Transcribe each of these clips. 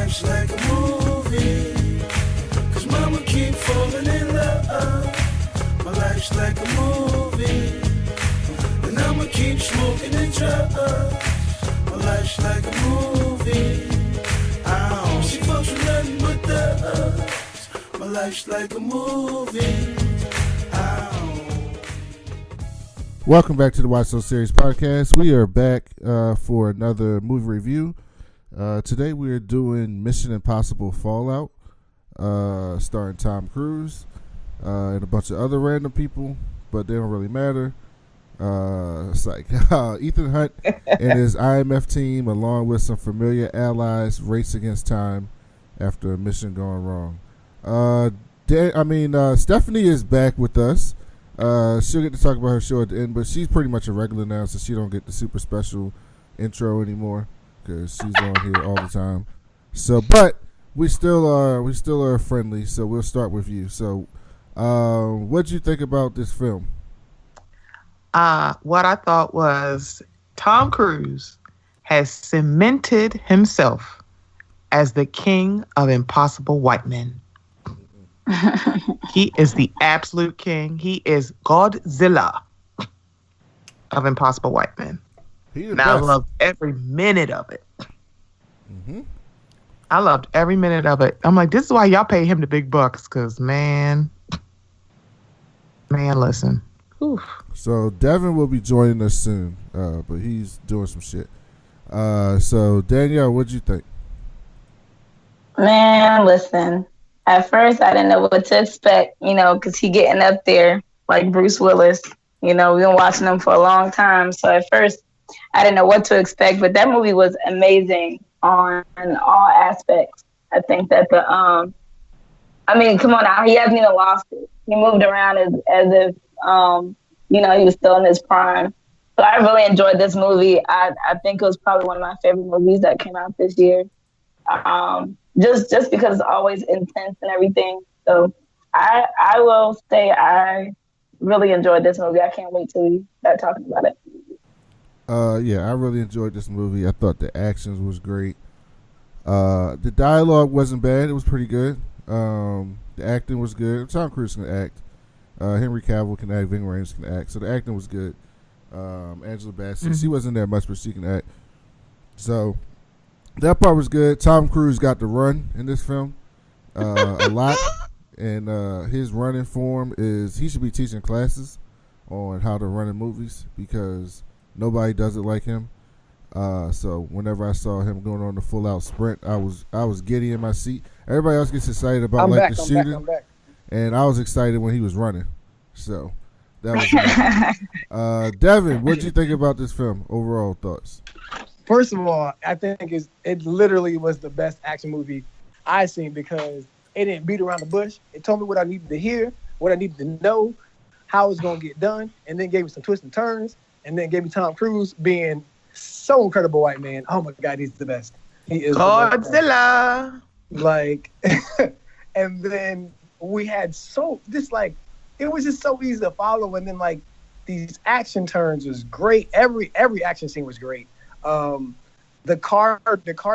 life's like a movie. Cause mama keep falling in love. My life's like a movie. And I'ma keep smoking and drugs. My life's like a movie. Ow, she fucks with nothing but thugs. My life's like a movie. Ow. Welcome back to the Watch So Series podcast. We are back for another movie review. Today we are doing Mission Impossible Fallout, starring Tom Cruise and a bunch of other random people, but they don't really matter. It's like Ethan Hunt and his IMF team, along with some familiar allies, race against time after a mission going wrong. Stephanie is back with us. She'll get to talk about her show at the end, but she's pretty much a regular now, so she don't get the super special intro anymore because she's on here all the time. So, but we still are friendly. So we'll start with you. So, what'd you think about this film? What I thought was Tom Cruise has cemented himself as the king of impossible white men. He is the absolute king. He is Godzilla of impossible white men. I loved every minute of it. Mm-hmm. I loved every minute of it. I'm like, this is why y'all pay him the big bucks, because man, listen. Oof. So Devin will be joining us soon, but he's doing some shit. So Danielle, what'd you think? Man, listen. At first, I didn't know what to expect, because he getting up there like Bruce Willis. We've been watching him for a long time. So at first, I didn't know what to expect. But that movie was amazing on all aspects. I think that come on now, he hasn't even lost it. He moved around as if, he was still in his prime. So I really enjoyed this movie. I think it was probably one of my favorite movies that came out this year. Just because it's always intense and everything. So I will say I really enjoyed this movie. I can't wait till we start talking about it. Yeah, I really enjoyed this movie. I thought the actions was great. The dialogue wasn't bad. It was pretty good. The acting was good. Tom Cruise can act. Henry Cavil can act. Ving Rhames can act. So the acting was good. Angela Bassett, she wasn't there much, but she can act. So that part was good. Tom Cruise got to run in this film a lot, and his running form is he should be teaching classes on how to run in movies because nobody does it like him. So whenever I saw him going on the full out sprint, I was giddy in my seat. Everybody else gets excited about the shooting, and I was excited when he was running. So that was nice. Devin, what did you think about this film? Overall thoughts? First of all, I think it literally was the best action movie I've seen because it didn't beat around the bush. It told me what I needed to hear, what I needed to know, how it was going to get done, and then gave me some twists and turns, and then gave me Tom Cruise being so incredible white man. Oh my God, he's the best. He is Godzilla. And then we had it was just so easy to follow, and then these action turns was great. Every action scene was great. The car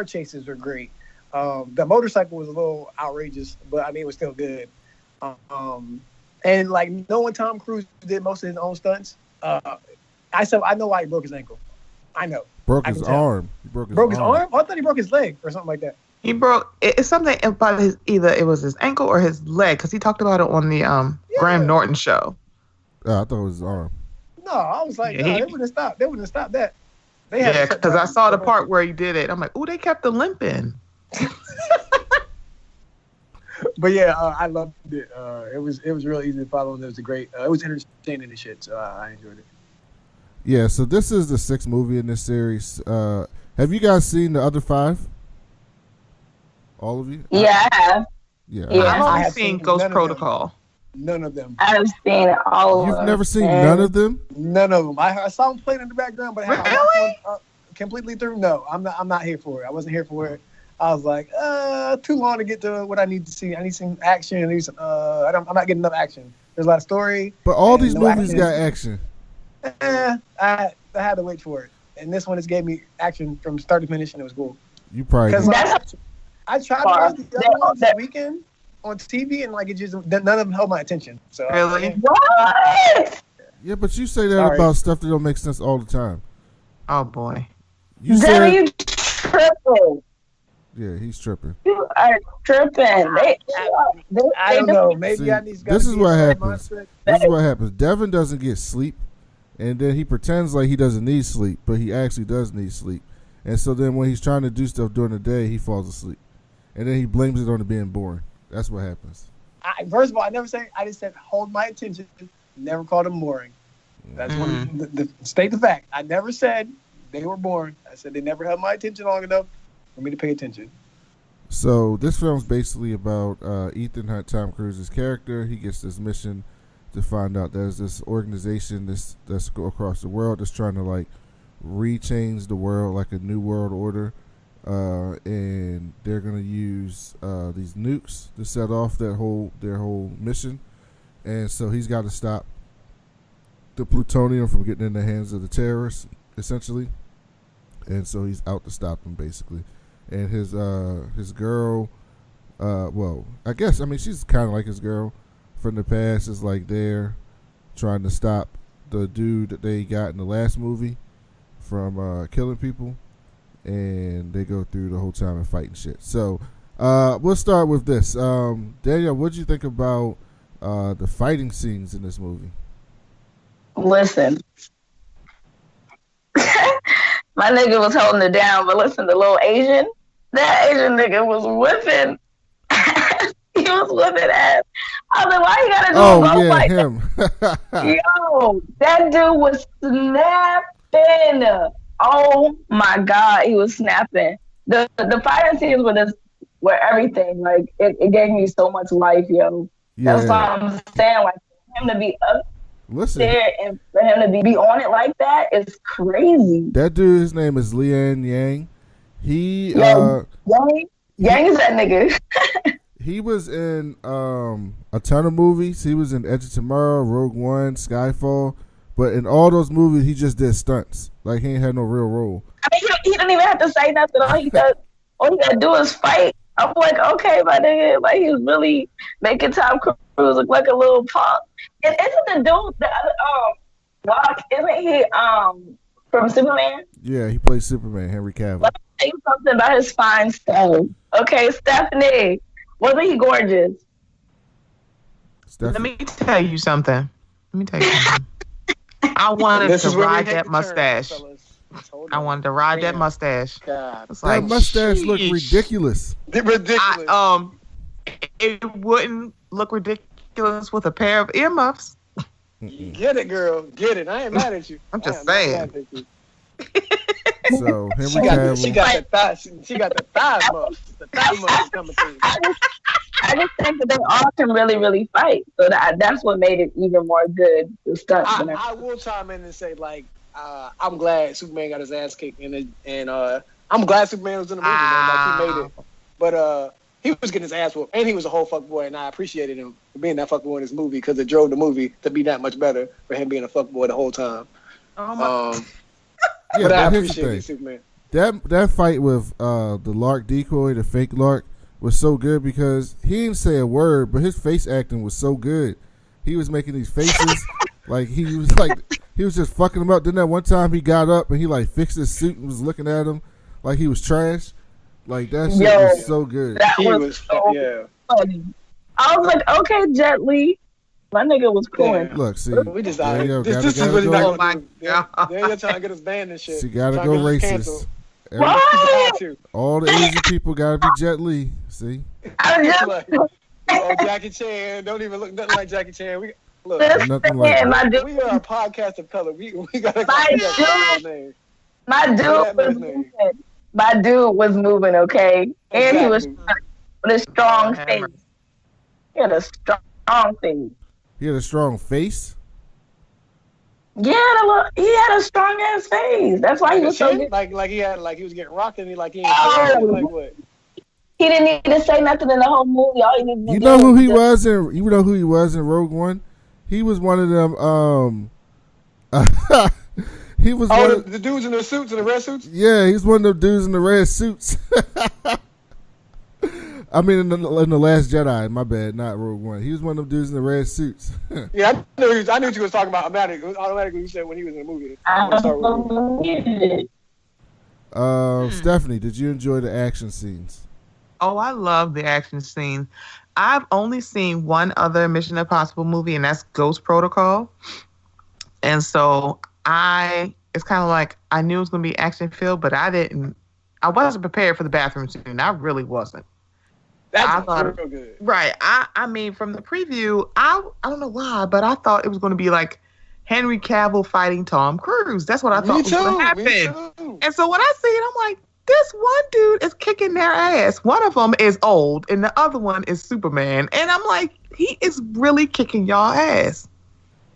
chases were great. The motorcycle was a little outrageous, but it was still good. And knowing Tom Cruise did most of his own stunts, I know why he broke his ankle. I know. Broke his arm. He broke his arm? Oh, I thought he broke his leg or something like that. He broke it's something about either it was his ankle or his leg because he talked about it on the Graham Norton show. I thought it was his arm. No, I was like, they wouldn't stop. They wouldn't stop that. Because I saw the part where he did it. I'm like, they kept the limp in. But yeah, I loved it. It was real easy to follow, and it was it was entertaining and shit. So I enjoyed it. Yeah, so this is the 6th movie in this series. Have you guys seen the other 5? All of you? Yeah, I have. Yeah, I've only seen Ghost Protocol. None of them. I've seen all of them. You've never seen none of them? None of them. I saw them playing in the background, but really? Completely through? No, I'm not here for it. I wasn't here for it. I was like, too long to get to what I need to see. I need some action. I'm not getting enough action. There's a lot of story. But all these movies got action. I had to wait for it. And this one just gave me action from start to finish, and it was cool. You probably I tried to watch the other ones this weekend on TV, and like it just none of them held my attention. So Really? What? Yeah, but you say that about stuff that don't make sense all the time. Oh boy. You Then you tripping. Yeah, he's tripping. You are tripping. I don't know. Maybe See, I need to this is what happens. mindset. This is what happens. Devin doesn't get sleep, and then he pretends like he doesn't need sleep, but he actually does need sleep. And so then when he's trying to do stuff during the day, he falls asleep, and then he blames it on it being boring. That's what happens. First of all, I never say. I just said hold my attention. Never called them boring. That's one. The state the fact. I never said they were boring. I said they never held my attention long enough for me to pay attention. So this film's basically about Ethan Hunt, Tom Cruise's character. He gets this mission to find out there's this organization that's across the world that's trying to like rechange the world, like a new world order, and they're gonna use these nukes to set off their whole mission. And so he's got to stop the plutonium from getting in the hands of the terrorists, essentially. And so he's out to stop them, basically. And his girl, well, I guess, I mean, she's kind of like his girl from the past, is like there trying to stop the dude that they got in the last movie from killing people. And they go through the whole time and fighting shit. So we'll start with this. Danielle, what did you think about the fighting scenes in this movie? Listen. My nigga was holding it down, but listen, the little Asian, that Asian nigga was whipping. He was whipping ass. I was like, why you gotta do like him. Yo, that dude was snapping. Oh my God, he was snapping. The fighting scenes were everything. Like it gave me so much life, yo. Yeah. That's what I'm saying. Like for him to be up there and for him to be on it like that is crazy. That dude, his name is Lian Yang. Yang is that nigga. He was in a ton of movies. He was in Edge of Tomorrow, Rogue One, Skyfall. But in all those movies, he just did stunts. Like, he ain't had no real role. I mean, he didn't even have to say nothing. All he got to do is fight. I'm like, okay, my nigga. Like, he was really making Tom Cruise look like a little punk. And isn't the dude, the other, isn't he from Superman? Yeah, he plays Superman, Henry Cavil. Let me tell you something about his fine style. Okay, Stephanie, wasn't he gorgeous? Let me tell you something. I wanted to ride that mustache. I wanted to ride that mustache. That mustache looked ridiculous. Ridiculous. It wouldn't look ridiculous with a pair of earmuffs. Get it, girl. Get it. I ain't mad at you. I'm just saying. So Henry Cavil. She got the thighs. She got the thigh muffs. The thigh muffs coming through. I just think that they all can really, really fight. So that's what made it even more good. The stunts. I will chime in and say, like, I'm glad Superman got his ass kicked, and I'm glad Superman was in the movie. Man. Like, he made it, but he was getting his ass whooped, and he was a whole fuckboy, and I appreciated him for being that fuckboy in this movie because it drove the movie to be that much better for him being a fuckboy the whole time. Yeah, but I appreciate Superman. That fight with the Lark decoy, the fake Lark, was so good because he didn't say a word, but his face acting was so good. He was making these faces like he was just fucking him up. Then that one time he got up and he like fixed his suit and was looking at him like he was trash. Like that shit was so good. That was so funny. I was like, okay, Jet Li. My nigga was cool. Yeah. Look, see, we just this is really not going to They're trying to get us banned and shit. She gotta go racist. All the Asian people gotta be Jet Li. See, Jackie Chan. Don't even look nothing like Jackie Chan. We look nothing like that. We are a podcast of color. We gotta name. My dude was moving, okay, and he was with a strong face. He had a strong face. He had a strong face. Yeah, he had a strong ass face. That's why he was so good. Like he was getting rocked and he like what? He didn't need to say nothing in the whole movie. All he needed to You know who he was in Rogue One? He was one of them. He was the dudes in the suits, in the red suits. Yeah, he's one of the dudes in the red suits. I mean, in the Last Jedi. My bad, not Rogue One. He was one of them dudes in the red suits. Yeah, I knew what you was talking about. Automatically, you said when he was in the movie. Stephanie, did you enjoy the action scenes? Oh, I love the action scene. I've only seen one other Mission Impossible movie, and that's Ghost Protocol. And so it's kind of like I knew it was going to be action filled, but I wasn't prepared for the bathroom scene. I really wasn't. That's real good. Right. I mean, from the preview, I don't know why, but I thought it was going to be like Henry Cavil fighting Tom Cruise. That's what I thought was going to happen. And so when I see it, I'm like, this one dude is kicking their ass. One of them is old, and the other one is Superman. And I'm like, he is really kicking y'all ass.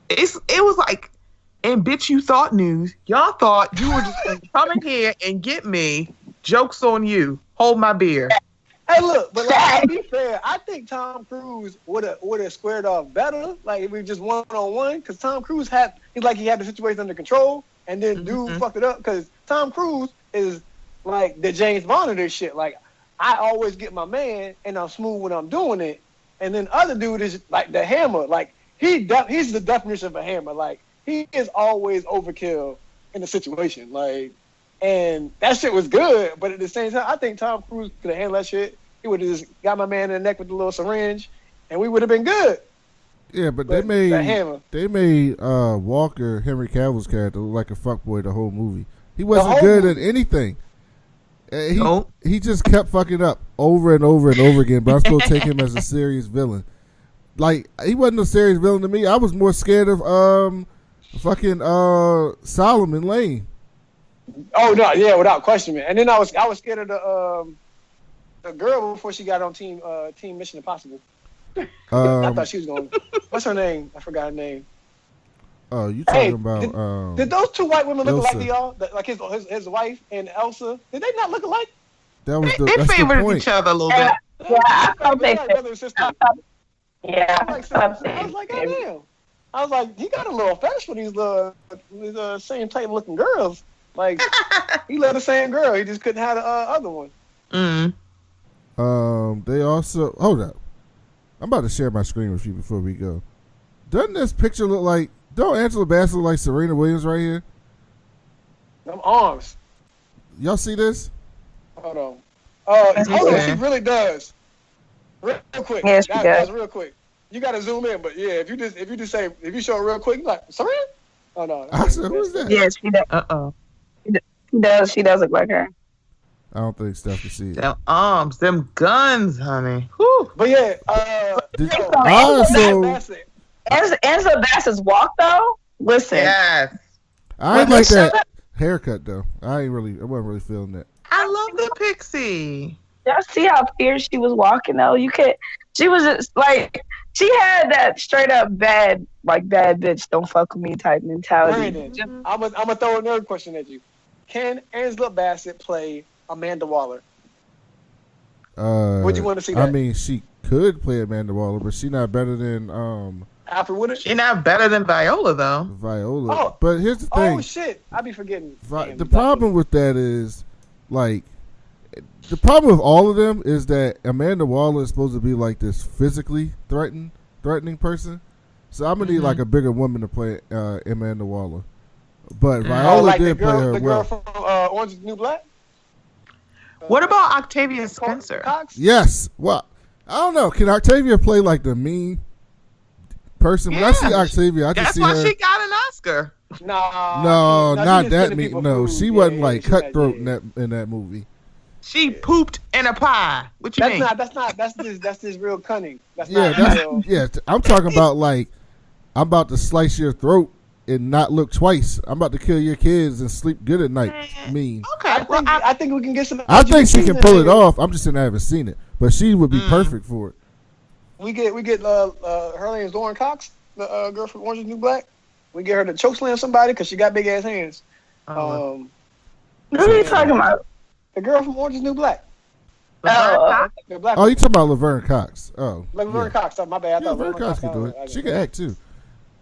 It was like, and bitch, you thought news. Y'all thought you were just going to come in here and get me. Joke's on you. Hold my beer. Hey, look, but like, to be fair, I think Tom Cruise would have squared off better, like if we just one-on-one, because Tom Cruise he had the situation under control, and then dude fucked it up, because Tom Cruise is like the James Bond of this shit. Like, I always get my man, and I'm smooth when I'm doing it, and then other dude is like the hammer. Like, he's the definition of a hammer. Like, he is always overkill in the situation. Like, and that shit was good, but at the same time, I think Tom Cruise could have handled that shit. He would have just got my man in the neck with the little syringe, and we would have been good. Yeah, but they made Walker, Henry Cavill's character, look like a fuckboy the whole movie. He wasn't good at anything. He just kept fucking up over and over and over again, but I'm supposed to take him as a serious villain. Like, he wasn't a serious villain to me. I was more scared of Solomon Lane. Oh no, yeah, without question, man. And then I was scared of the girl before she got on Team Mission Impossible. I thought she was going. What's her name? I forgot her name. Oh, you talking about? Did those two white women look alike to y'all? Like his wife and Elsa? Did they not look alike? That was they favored each other a little bit. Yeah, I thought they brother and sister. Yeah, I was like, oh damn. I was like, he got a little fetish for these same type looking girls. Like, he loved the same girl. He just couldn't have the other one. They also... Hold up. I'm about to share my screen with you before we go. Doesn't this picture look like... Don't Angela Bassett look like Serena Williams right here? Them arms. Y'all see this? Hold on. Hold on. She really does. Real quick. Yes, she does. Real quick. You got to zoom in, but yeah, if you show it real quick, you're like, Serena? Oh, no. I said, who's that? Yes, she does. She does look like her. I don't think Steph can see it. Them arms, them guns, honey. Whew. But yeah, Angela Bassett's walk though. Listen, yes. I ain't like that haircut though. I wasn't really feeling that. I love the pixie. Y'all see how fierce she was walking though? She was just like, she had that straight up bad bitch, don't fuck with me type mentality. Brandon, I'm gonna throw another question at you. Can Angela Bassett play Amanda Waller? Would you want to see that? I mean, she could play Amanda Waller, but she's not better than Alfred Woodard? She's not better than Viola though. Viola. But here's the thing. Oh shit, I be forgetting. The problem with that is, like, the problem with all of them is that Amanda Waller is supposed to be like this physically threatening person. So I'm gonna need like a bigger woman to play Amanda Waller. But Viola did play her well. The girl from Orange is the New Black? What about Octavia Spencer? Cox? Yes. Well, I don't know. Can Octavia play like the mean person? When I see Octavia, I just see her. That's why she got an Oscar. No, not that mean. No, she wasn't like cutthroat in that movie. She pooped in a pie. What you mean? That's just real cunning. I'm talking about like, I'm about to slice your throat and not look twice. I'm about to kill your kids and sleep good at night. Mean. Okay. I think we can get some. I think she can pull it off. I'm just saying I haven't seen it, but she would be perfect for it. We get her name's Lauren Cox, the girl from Orange is the New Black. We get her to chokeslam somebody because she got big ass hands. What are you talking about? The girl from Orange is the New Black. You talking about Laverne Cox? Oh, Laverne Cox. Oh, my bad. I thought Laverne Cox can do it. She can act too.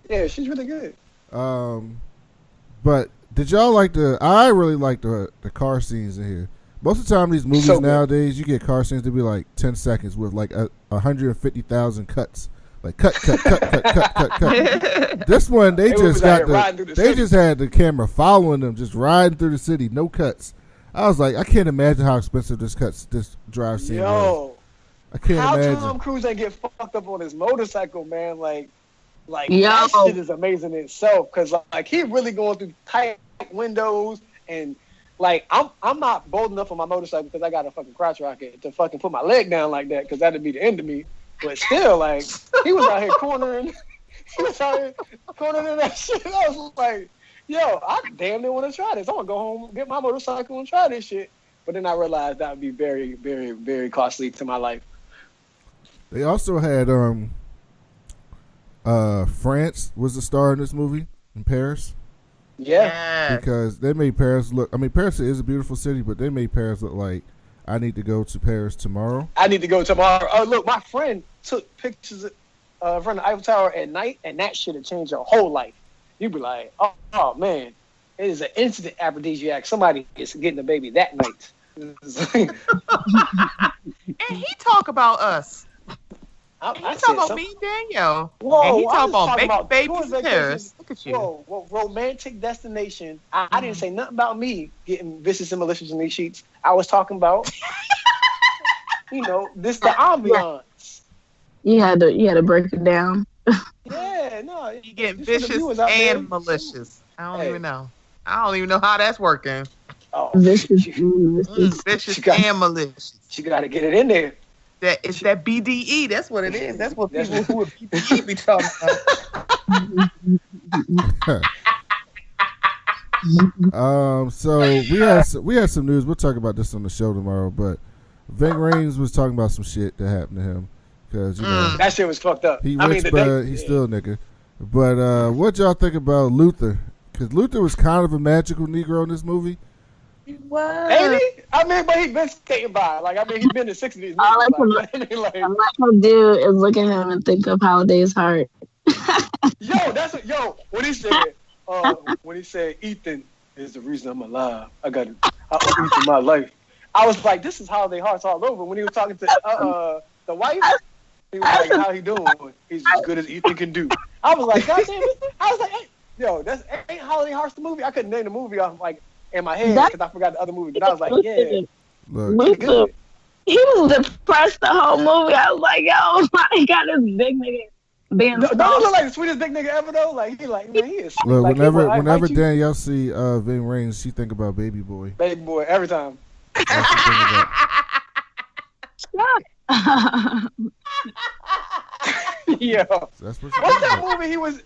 Yeah, she's really good. But did y'all like I really like the car scenes in here. Most of the time, these movies nowadays, you get car scenes to be like 10 seconds with like 150,000 cuts. Like cut. This one, they just had the camera following them, just riding through the city, no cuts. I was like, I can't imagine how expensive this drive scene was. I can't imagine. How Tom Cruise ain't get fucked up on his motorcycle, man? Like that shit is amazing in itself. Because like he really going through tight windows and. Like, I'm not bold enough on my motorcycle because I got a fucking crotch rocket to fucking put my leg down like that because that'd be the end of me. But still, like, he was out here cornering that shit. I was like, yo, I damn near want to try this. I want to go home, get my motorcycle and try this shit. But then I realized that would be very, very, very costly to my life. They also had France was the star in this movie in Paris. Yeah. Because they made Paris look... I mean, Paris is a beautiful city, but they made Paris look like I need to go to Paris tomorrow. Oh, look, my friend took pictures of the Eiffel Tower at night, and that shit have changed your whole life. You'd be like, oh man, it is an instant aphrodisiac. Somebody is getting a baby that night. And he talk about us. He talk about me and Danielle. Whoa, and he talk about making babies in Paris. Look at you. Whoa, romantic destination. I didn't say nothing about me getting vicious and malicious in these sheets. I was talking about, this the ambiance. You had to break it down. Yeah, no. You get vicious and malicious. I don't even know. I don't even know how that's working. Oh, vicious and malicious. You got to get it in there. It's that BDE. That's what it is. That's what people who are BDE be talking about. So we had some news. We'll talk about this on the show tomorrow. But Ving Rhames was talking about some shit that happened to him because that shit was fucked up. He's still a nigga. But what y'all think about Luther? Because Luther was kind of a magical Negro in this movie. What? Ain't he? I mean, but he been skating by. Like, I mean, he been in 6 of these movies. All I'm gonna do is look at him and think of Holiday's Heart. When he said Ethan is the reason I'm alive. I Ethan my life. I was like, this is Holiday Hearts all over. When he was talking to the wife, he was like, how he doing? He's as good as Ethan can do. I was like, God damn it. I was like, hey, that's ain't Holiday Hearts the movie? I couldn't name the movie off like in my head because I forgot the other movie. But I was like, yeah. Look, he was depressed the whole movie. I was like, yo, he got this big nigga being don't he look like the sweetest big nigga ever though? Like he is. Look, like, whenever Danielle see Ving Rhames, she think about Baby Boy. Baby Boy every time. Yeah. That's what's that movie? He was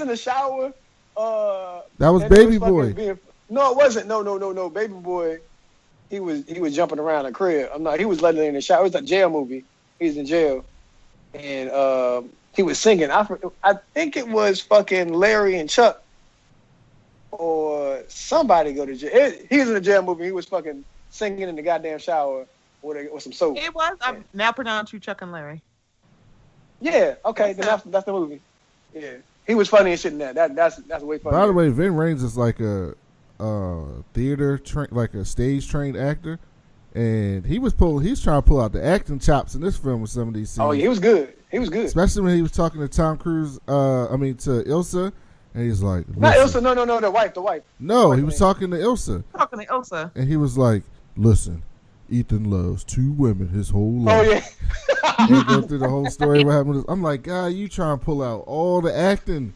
in the shower. That was Baby Boy. No, it wasn't. No. Baby Boy. He was jumping around the crib. He was letting it in the shower. It was a jail movie. He was in jail, and he was singing. I think it was fucking Larry and Chuck, or somebody go to jail. He was in a jail movie. He was fucking singing in the goddamn shower with some soap. It was. I now pronounce you Chuck and Larry. Yeah. Okay. Then that's the movie. Yeah. He was funny and shit in that. That's way funny. By the way, Ving Rhames is like a like a stage trained actor, and he's trying to pull out the acting chops in this film with some of these scenes. Oh, he was good. Especially when he was talking to Tom Cruise. To Ilsa, and he's like, not Ilsa. No, the wife. No, he was talking to Ilsa. And he was like, listen, Ethan loves 2 women his whole life. Oh yeah. He go through the whole story. What happened? I'm like, God, you trying to pull out all the acting.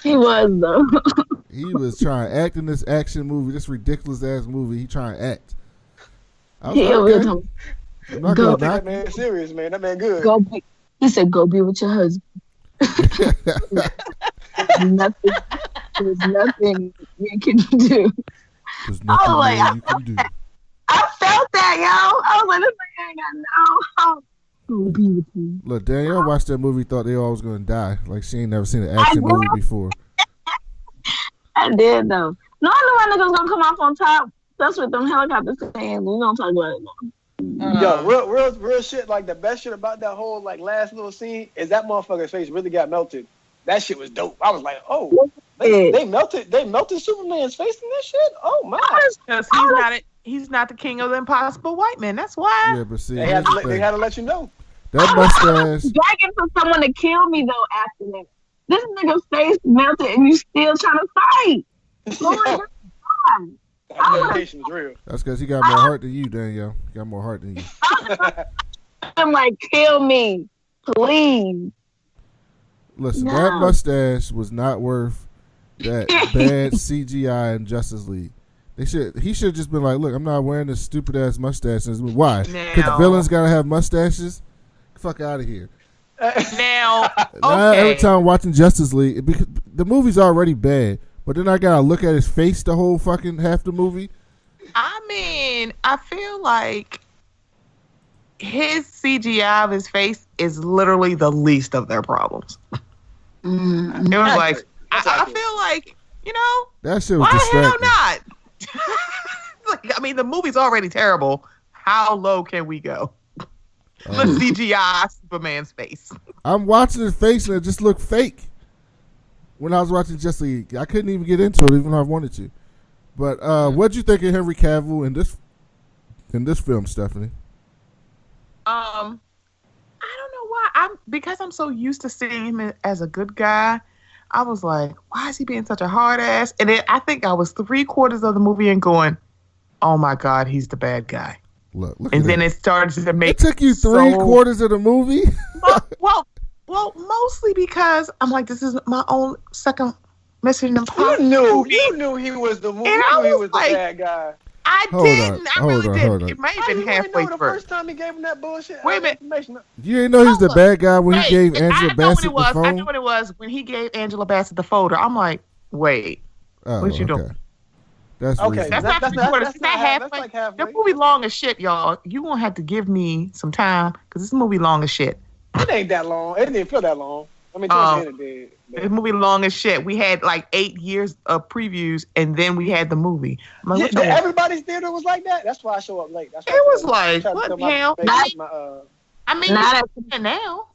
He was though. He was trying to act in this action movie, this ridiculous ass movie. He trying to act. I was like, okay. I'm not gonna knock that man serious, man. That man good. He said, "Go be with your husband." There's nothing you can do. There's nothing you can do. I felt that, yo. I was like, this nigga ain't got no. Go be with me. Look, Danielle watched that movie, thought they all was gonna die. Like she ain't never seen an action movie before. I did though. No, I knew my nigga was gonna come off on top. That's what them helicopters saying. We gonna talk about it more. Yo, real shit. Like the best shit about that whole like last little scene is that motherfucker's face really got melted. That shit was dope. I was like, oh, they melted Superman's face in this shit. Oh my! Because he's not the king of the impossible white men. That's why. Yeah, but see, They had to let you know. That mustache. Begging for someone to kill me though after that. This nigga face melted and you still trying to fight. Lord, That dedication is real. That's because he got more heart than you, Danielle. He got more heart than you. I'm like, kill me, please. Listen, that mustache was not worth that bad CGI in Justice League. He should have just been like, look, I'm not wearing this stupid ass mustache. Why? Because the villains gotta have mustaches. Fuck out of here. Now, Now, okay. every time I'm watching Justice League, because the movie's already bad, but then I gotta look at his face the whole fucking half the movie. I mean, I feel like his CGI of his face is literally the least of their problems. It was like, I feel like, That shit was why the hell distracting. not? Like, I mean, the movie's already terrible. How low can we go? Let's CGI Superman's face. I'm watching his face and it just looked fake. When I was watching Justice League, I couldn't even get into it, even though I wanted to. But what'd you think of Henry Cavill in this film, Stephanie? I don't know why. Because I'm so used to seeing him as a good guy. I was like, why is he being such a hard ass? And then I think I was 3/4 of the movie and going, oh my God, he's the bad guy. Look and then it started to make. It took you 3/4 of the movie. well, mostly because I'm like, this is my own second Mission Impossible. You knew he was the movie. And You I knew he was was like, the bad guy. I didn't. I really didn't. It might have been halfway the through. first time he gave him that bullshit. Wait a minute. You didn't know he was the bad guy when he gave Angela Bassett the phone? I know what it was when he gave Angela Bassett the folder. I'm like, wait, what you doing? That's okay. That's not halfway. Like halfway. The movie long as shit, y'all. You gonna have to give me some time because this movie long as shit. It ain't that long. It didn't feel that long. I mean, towards the end it did. This movie long as shit. We had like 8 years of previews, and then we had the movie. Like, everybody's theater was like that. That's why I show up late. That's why it was like, what the hell? I mean, not now.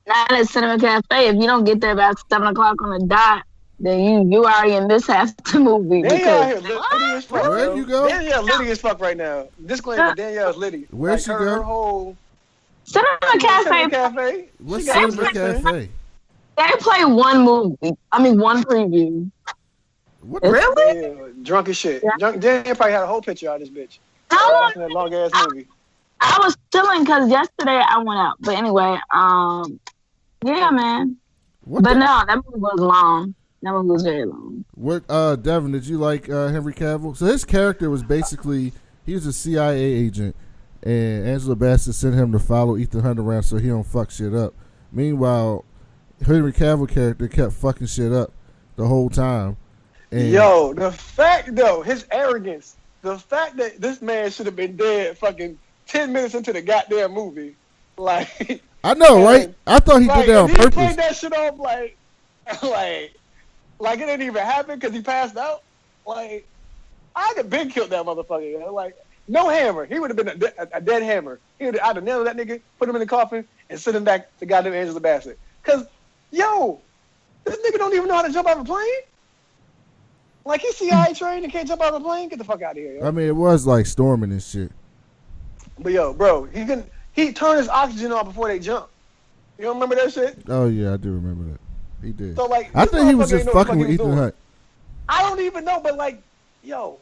Not at Cinema Cafe. If you don't get there about 7:00 on the dot, then you already in this half of the movie. Where you go? Danielle litty as fuck right now. Disclaimer: Danielle's litty. Where she go? Her whole Cinema Cafe. What's Cinema Cafe? They play one movie. I mean, one preview. What? Really? Yeah, drunk as shit. Yeah. Danielle probably had a whole picture out of this bitch. Watching that long ass movie. I was chilling because yesterday I went out. But anyway, yeah, man. But no, that movie was long. That movie was very long. What, Devin, did you like Henry Cavill? So his character was basically, he was a CIA agent, and Angela Bassett sent him to follow Ethan Hunt around so he don't fuck shit up. Meanwhile, Henry Cavill character kept fucking shit up the whole time. And yo, the fact though, his arrogance, the fact that this man should have been dead fucking 10 minutes into the goddamn movie, like I know, right? I thought he did that on purpose. He played that shit off like it didn't even happen because he passed out. Like I could have been killed that motherfucker. You know? Like no hammer, he would have been a dead hammer. I'd have nailed that nigga, put him in the coffin, and send him back to goddamn Angela Bassett. Cause yo, this nigga don't even know how to jump out of a plane. Like he's CIA trained and can't jump out of a plane. Get the fuck out of here. Yo. I mean, it was like storming and shit. But yo, bro, he turned his oxygen off before they jumped. You don't remember that shit? Oh yeah, I do remember that. He did. So like, I think he was just fucking with Ethan Hunt. I don't even know, but like, yo,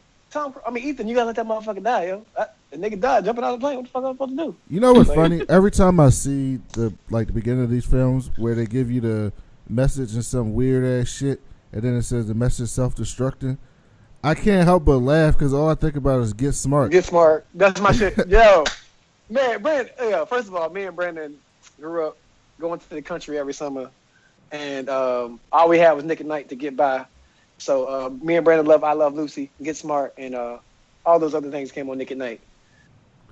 Ethan, you gotta let that motherfucker die, yo. The nigga died jumping out of the plane. What the fuck am I supposed to do? You know what's funny? Every time I see the beginning of these films where they give you the message and some weird ass shit, and then it says the message self-destructing, I can't help but laugh because all I think about is get smart. Get smart. That's my shit. Yo, man, Brandon. First of all, me and Brandon grew up going to the country every summer, and all we had was Nick at Night to get by. So me and Brandon love I Love Lucy, Get Smart, and all those other things came on Nick at Night.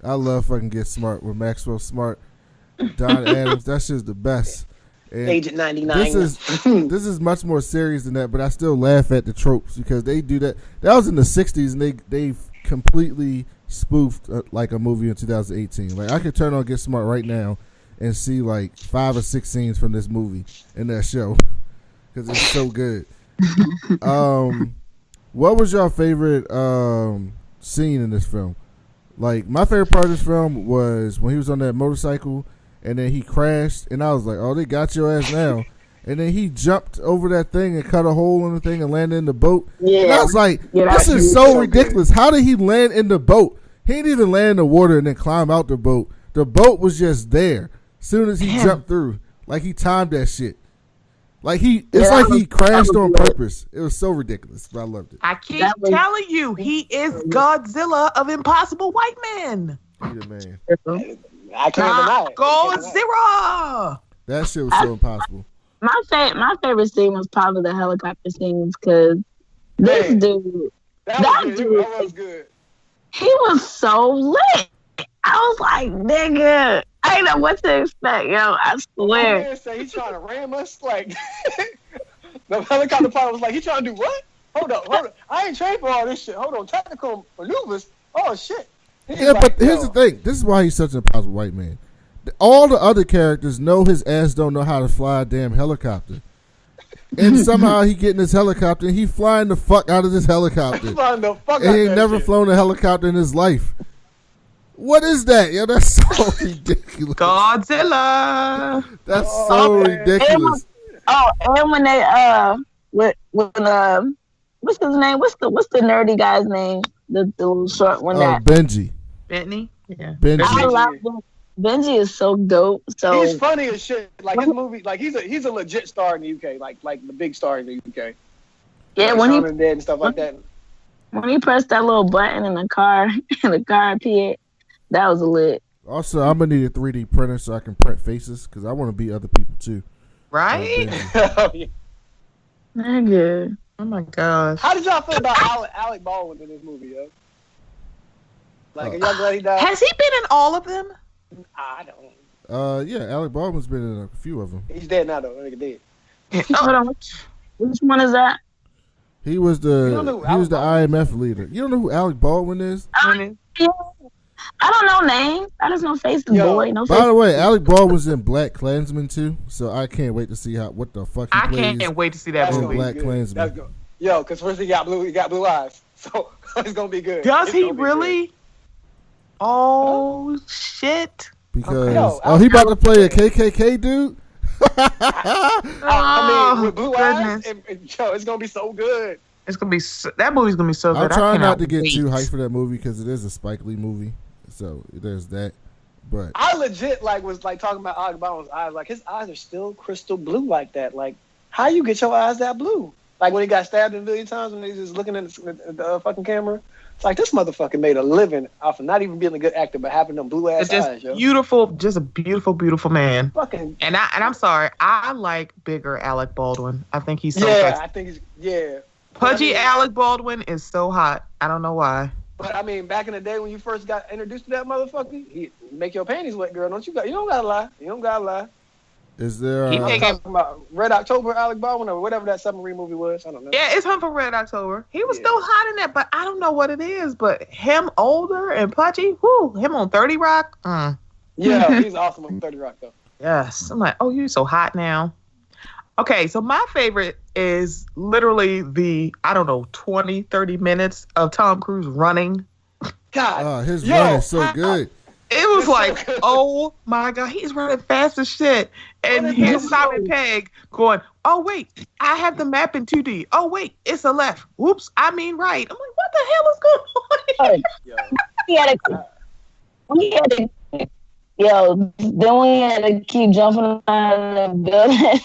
I love fucking Get Smart with Maxwell Smart, Don Adams. That shit's the best. And Agent 99. This is much more serious than that, but I still laugh at the tropes because they do that. That was in the 60s, and they completely spoofed like a movie in 2018. Like I could turn on Get Smart right now and see like 5 or 6 scenes from this movie in that show because it's so good. What was your favorite scene in this film. Like, my favorite part of this film was when he was on that motorcycle and then he crashed, and I was like, oh, they got your ass now. And then he jumped over that thing and cut a hole in the thing and landed in the boat. Yeah. And I was like, this is so ridiculous. Good. How did he land in the boat? He didn't even land in the water and then climb out the boat. The boat was just there as soon as he jumped through. Like, he timed that shit. Like, it's like he crashed on purpose. It was so ridiculous, but I loved it. I keep telling you, he is Godzilla of impossible white men. He the man. I can't deny it. Godzilla. That shit was so impossible. My favorite scene was probably the helicopter scenes because this dude, that dude was good. He was so lit. I was like, nigga, I didn't know what to expect, yo. I swear. Say he's trying to ram us, like the helicopter pilot was like, he trying to do what? Hold up. I ain't trained for all this shit. Hold on, technical maneuvers. Oh shit. Yeah, but here's the thing. This is why he's such an impossible white man. All the other characters know his ass don't know how to fly a damn helicopter. And somehow he get in this helicopter and he flying the fuck out of this helicopter. And he ain't never flown a helicopter in his life. What is that? Yo, that's so ridiculous. Godzilla. That's so ridiculous. And when they when what's his name? What's the nerdy guy's name? The little short one that Benji. Bentley? Yeah. Benji. I love Benji. Benji is so dope. So he's funny as shit. Like his movie, like he's a legit star in the UK, like the big star in the UK. Yeah, like when Shaun and Dead and stuff like that. When he pressed that little button in the car, and the car appeared, that was lit. Also, I'm gonna need a 3D printer so I can print faces because I want to be other people too. Right? Nigga. Oh my gosh. How did y'all feel about Alec Baldwin in this movie, yo? Like, are y'all glad he died? Has he been in all of them? I don't. Yeah, Alec Baldwin's been in a few of them. He's dead now, though. Nigga dead. Hold on, which one is that? He was the IMF leader. You don't know who Alec Baldwin is? I don't know names. I just know faces, boy. No. By the way, Alec Baldwin's in Black Klansman too, so I can't wait to see what the fuck he plays. I can't wait to see that movie. Black Klansman. Yo, because first he got blue eyes, so it's gonna be good. Does he really? Oh shit! Because he about to play a KKK dude. I mean, with blue eyes, it's gonna be so good. It's gonna be that movie's gonna be so good. I'm trying not to get too hyped for that movie because it is a Spike Lee movie, so there's that. But I legit was talking about Alec Baldwin's eyes. Like his eyes are still crystal blue like that. Like how you get your eyes that blue? Like when he got stabbed a million times when he's just looking at the fucking camera. It's like this motherfucker made a living off of not even being a good actor, but having them blue ass eyes. Yo. Beautiful, just a beautiful, beautiful man. Fucking. And I'm sorry, I like bigger Alec Baldwin. I think he's so. Yeah, I think he's Pudgy Alec Baldwin is so hot. I don't know why. But I mean, back in the day when you first got introduced to that motherfucker, he make your panties wet, girl. You don't gotta lie. You don't gotta lie. Is there? I'm talking about Red October, Alec Baldwin, or whatever that submarine movie was. I don't know. Yeah, it's him for Red October. He was still hot in that, but I don't know what it is. But him older and pudgy, him on 30 Rock. Yeah, he's awesome on 30 Rock though. Yes, I'm like, oh, you're so hot now. Okay, so my favorite is literally the 20, 30 minutes of Tom Cruise running. God, his run is so good. It was like, oh my God, he's running fast as shit. And here's Simon Pegg going, oh wait, I have the map in 2D. Oh wait, it's a left. Whoops, I mean right. I'm like, what the hell is going on here? Then we had to keep jumping out of the building.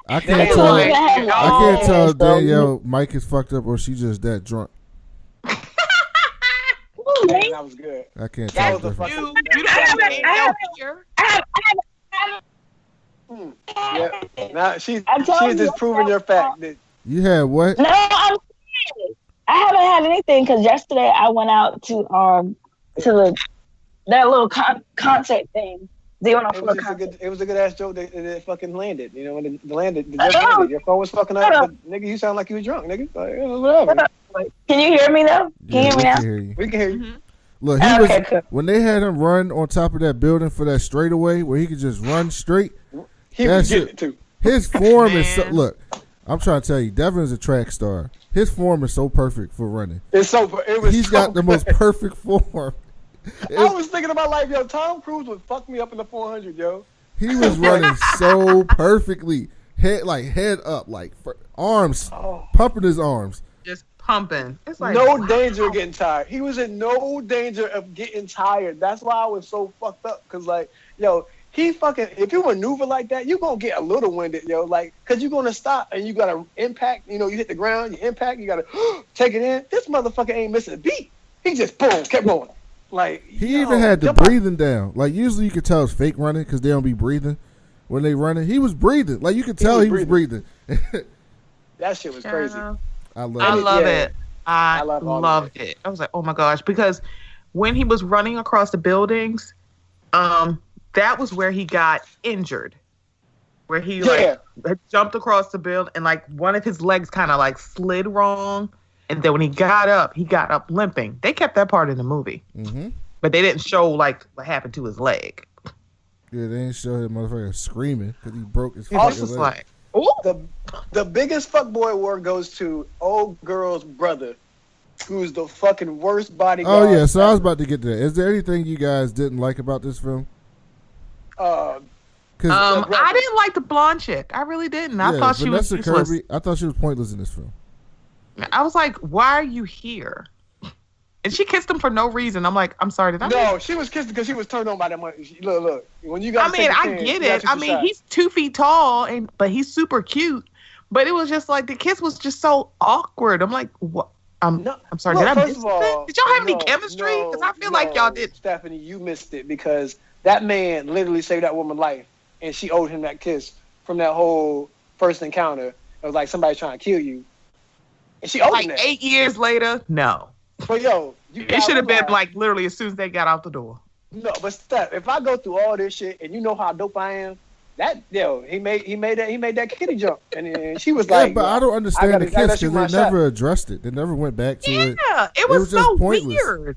I can't tell Danielle Mike is fucked up or she just that drunk. Man, that was good. I can't tell. Now she's just proving your fact that you had what? No, I haven't had anything because yesterday I went out to that little concert thing. It was a good ass joke that it fucking landed. You know when it landed, your phone was fucking up. But, nigga, you sound like you was drunk, nigga. Like, whatever. Can you hear me though? Can you hear me now? We can hear you. Mm-hmm. Look, when they had him run on top of that building for that straightaway where he could just run straight. He was getting it too. His form is so. Look, I'm trying to tell you, Devin is a track star. His form is so perfect for running. He's got the most perfect form. I was thinking about like, yo, Tom Cruise would fuck me up in the 400, yo. He was running so perfectly, head up, like arms, pumping his arms, just pumping. It's like no danger of getting tired. He was in no danger of getting tired. That's why I was so fucked up. Cause like, yo, he fucking, if you maneuver like that, you're gonna get a little winded, yo. Like, cause you're gonna stop and you gotta impact. You know, you hit the ground, you impact, you gotta take it in. This motherfucker ain't missing a beat. He just boom, kept going. Like he even had the breathing down. Like usually you could tell it's fake running because they don't be breathing when they running. He was breathing. Like you could tell he was breathing. That shit was crazy. I love it. I loved it. I was like, oh my gosh, because when he was running across the buildings, that was where he got injured. Where he like jumped across the building and like one of his legs kind of like slid wrong. And then when he got up limping. They kept that part in the movie. Mm-hmm. But they didn't show, like, what happened to his leg. Yeah, they didn't show him motherfucker screaming because he broke his fucking leg. Like, the biggest fuckboy award goes to old girl's brother, who's the fucking worst bodyguard. Oh, yeah, so I was about to get to that. Is there anything you guys didn't like about this film? I didn't like the blonde chick. I really didn't. I thought she was useless. I thought she was pointless in this film. I was like, why are you here? And she kissed him for no reason. I'm like, I'm sorry, she was kissing because she was turned on by that money. Look. When you got, I get it. I mean, he's 2 feet tall, but he's super cute. But it was just like the kiss was just so awkward. I'm like, what? I'm sorry. Did I miss it? Did y'all have any chemistry? Because I feel like y'all did. Stephanie, you missed it because that man literally saved that woman's life, and she owed him that kiss from that whole first encounter. It was like somebody trying to kill you. And she owed him that. 8 years later, no. But yo, it should have been like literally as soon as they got out the door. No, but Steph, if I go through all this shit and you know how dope I am, he made that kitty jump, and she was like, but I don't understand the kiss because they never addressed it. They never went back to it. Yeah, it was so weird.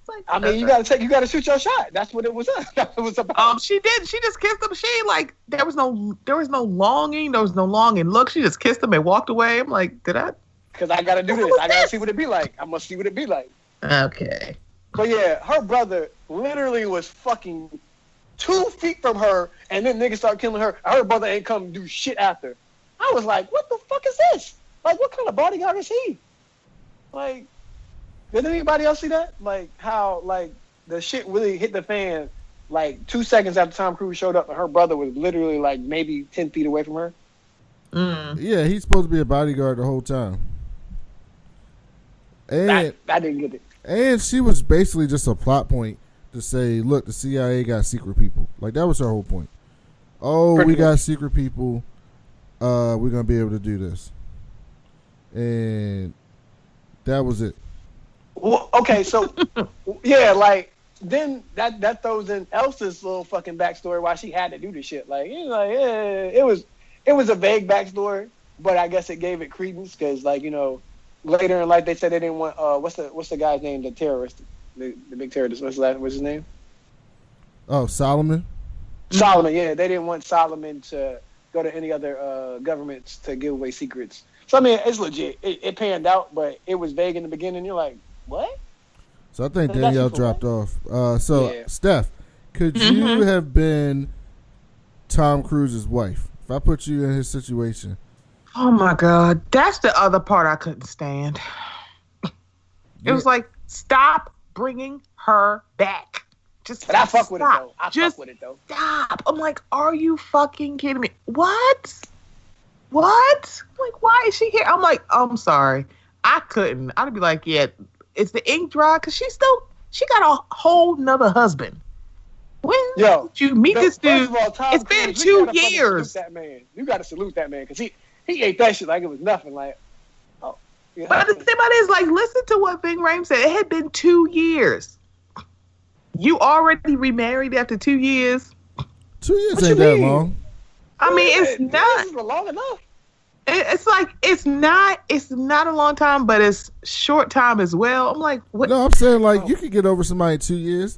Like, I mean, you gotta shoot your shot. That's what it was. That was about. She did. She just kissed him. She like there was no longing. There was no longing look. She just kissed him and walked away. I'm like, did I? Because I gotta do this. I gotta see what it be like. I must see what it be like. Okay. But yeah, her brother literally was fucking 2 feet from her, and then niggas start killing her. Her brother ain't come do shit after. I was like, what the fuck is this? Like, what kind of bodyguard is he? Like, did anybody else see that? Like, how, like, the shit really hit the fan, like, 2 seconds after Tom Cruise showed up, and her brother was literally, like, maybe 10 feet away from her. Mm. Yeah, he's supposed to be a bodyguard the whole time. And I didn't get it. And she was basically just a plot point to say, look, the CIA got secret people. Like, that was her whole point. Oh, we got secret people. We're going to be able to do this. And that was it. Well, okay, so, yeah, like, then that throws in Elsa's little fucking backstory why she had to do this shit. Like, it was a vague backstory, but I guess it gave it credence because, like, you know, later in life they said they didn't want what's the guy's name, the terrorist, the big terrorist. What's his name? Oh, Solomon. Solomon, yeah, they didn't want Solomon to go to any other governments to give away secrets. So I mean, it's legit. It panned out, but it was vague in the beginning. You're like, what? So I think Danielle dropped off. Steph, could you have been Tom Cruise's wife if I put you in his situation? Oh my God, that's the other part I couldn't stand. It was like, stop bringing her back. But I fuck with it though. Fuck with it though. Stop. I'm like, are you fucking kidding me? What? Like, why is she here? I'm like, I'm sorry. I couldn't. I'd be like, yeah, is the ink dry? Because she got a whole nother husband. When did you meet this dude? It's been 2 years. That man. You got to salute that man because he ate that shit like it was nothing. Like, oh. Yeah. But the thing about it is, like, listen to what Ving Rhames said. It had been 2 years. You already remarried after 2 years. 2 years ain't that long. I mean, it's not. This is long enough. It's like it's not a long time, but it's short time as well. I'm like, what? No, I'm saying like you could get over somebody in 2 years,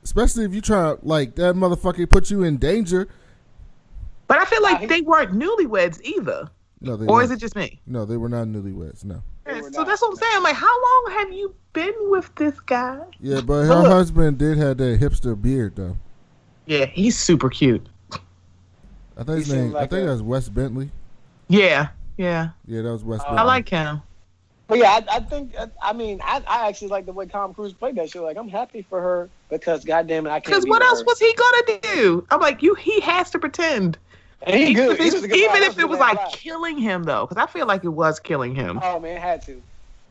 especially if you try like that motherfucker put you in danger. But I feel like they weren't newlyweds either. No, they or weren't. is it just me? No, they were not newlyweds. No. So that's what I'm saying. I'm like, how long have you been with this guy? Yeah, but her husband did have that hipster beard though. Yeah, he's super cute. I think his name. I think that's Wes Bentley. Yeah. Yeah, that was Wes Bentley. I like him. But yeah, I think, I actually like the way Tom Cruise played that shit. Like, I'm happy for her because, goddamn it, I can't. Because what else was he gonna do? I'm like, he has to pretend. And he good. Even if it was like killing him, though, because I feel like it was killing him. Oh man, it had to.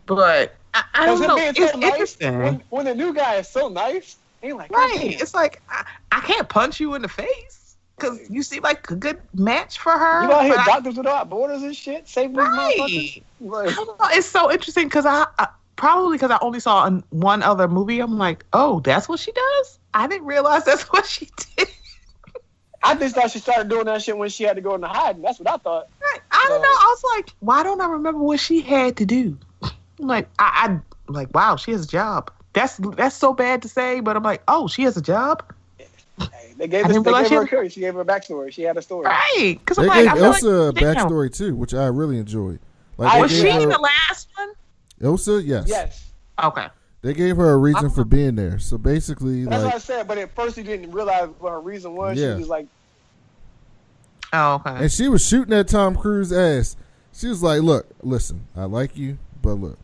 But I don't know. It's interesting. When the new guy is so nice, he like, right? It's like I can't punch you in the face because you seem like a good match for her. You out here, Doctors Without Borders and shit, saving these motherfuckers. Like, I don't know. It's so interesting because I probably because I only saw one other movie. I'm like, oh, that's what she does. I didn't realize that's what she did. I just thought she started doing that shit when she had to go into hiding. That's what I thought. Right. I don't know. I was like, why don't I remember what she had to do? I'm like, I like, wow, she has a job. That's so bad to say, but I'm like, oh, she has a job. Hey, they gave her a career. She gave her a backstory. She had a story. Right. Because they gave Ilsa a backstory too, which I really enjoyed. Like, was she the last one? Ilsa, yes. Yes. Okay. They gave her a reason for being there. So basically, that's what I said. But at first, he didn't realize what her reason was. Yeah. She was like, oh, okay. And she was shooting at Tom Cruise's ass. She was like, look, listen, I like you, but look,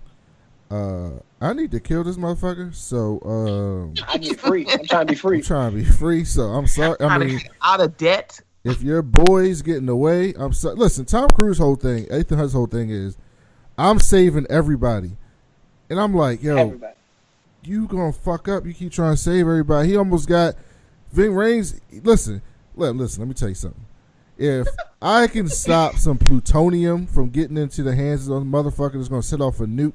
I need to kill this motherfucker. So I get free. I'm trying to be free. I'm trying to be free. So I'm sorry. I mean, out of debt. If your boy's getting away, I'm sorry. Listen, Tom Cruise's whole thing, Ethan Hunt's whole thing is, I'm saving everybody. And I'm like, yo, you gonna fuck up. You keep trying to save everybody. He almost got Ving Rhames. Listen, let me tell you something. If I can stop some plutonium from getting into the hands of those motherfuckers that's gonna set off a nuke,